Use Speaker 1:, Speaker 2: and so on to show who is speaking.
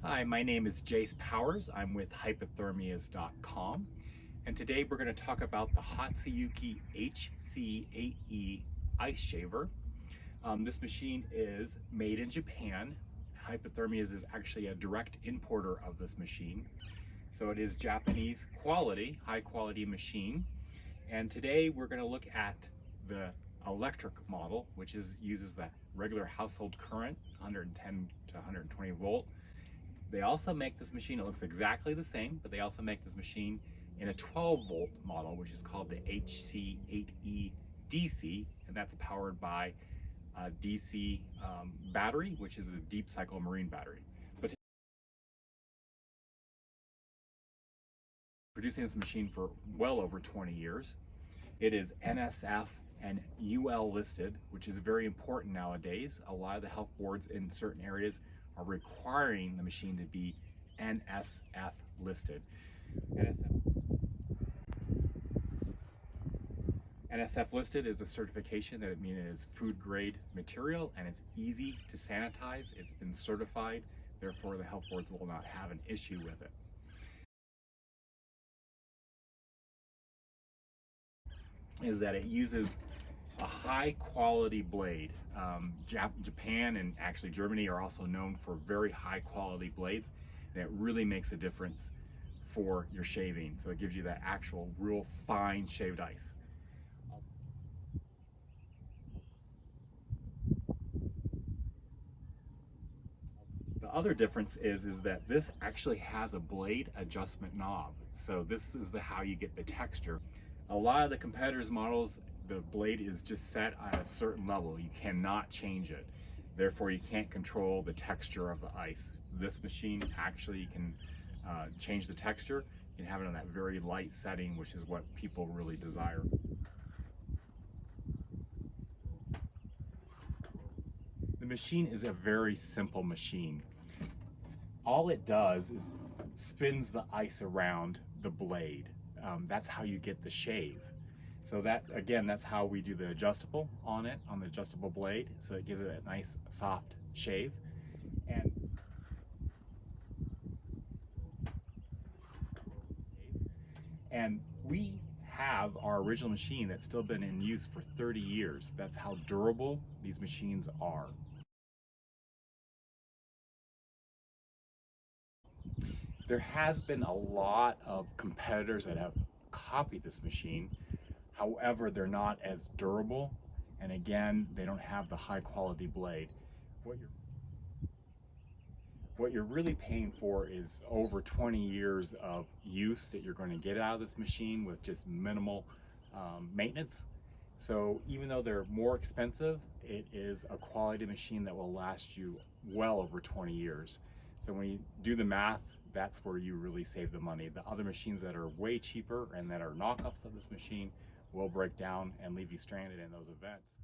Speaker 1: Hi, my name is Jace Powers. I'm with hypothermias.com, and today we're going to talk about the Hatsuyuki HC-8E ice shaver. This machine is made in Japan. Hypothermias is actually a direct importer of this machine. So it is Japanese quality, high quality machine. And today we're going to look at the electric model, which uses the regular household current, 110 to 120 volt. They also make this machine, it looks exactly the same, but they also make this machine in a 12 volt model, which is called the HC-8E DC, and that's powered by a DC battery, which is a deep cycle marine battery. But producing this machine for well over 20 years. It is NSF and UL listed, which is very important nowadays. A lot of the health boards in certain areas are requiring the machine to be NSF listed. NSF listed is a certification that it means it is food grade material and it's easy to sanitize. It's been certified, therefore the health boards will not have an issue with it. Is that it uses a high quality blade. Japan and actually Germany are also known for very high quality blades, and it really makes a difference for your shaving. So it gives you that actual real fine shaved ice. The other difference is that this actually has a blade adjustment knob. So this is how you get the texture. A lot of the competitors' models, the blade is just set at a certain level. You cannot change it. Therefore, you can't control the texture of the ice. This machine actually can change the texture. You can have it on that very light setting, which is what people really desire. The machine is a very simple machine. All it does is spins the ice around the blade. That's how you get the shave. So that's how we do the adjustable on it, on the adjustable blade. So it gives it a nice soft shave. And we have our original machine that's still been in use for 30 years. That's how durable these machines are. There has been a lot of competitors that have copied this machine. However, they're not as durable, and again, they don't have the high quality blade. What you're really paying for is over 20 years of use that you're going to get out of this machine with just minimal maintenance. So even though they're more expensive, it is a quality machine that will last you well over 20 years. So when you do the math, that's where you really save the money. The other machines that are way cheaper and that are knockoffs of this machine will break down and leave you stranded in those events.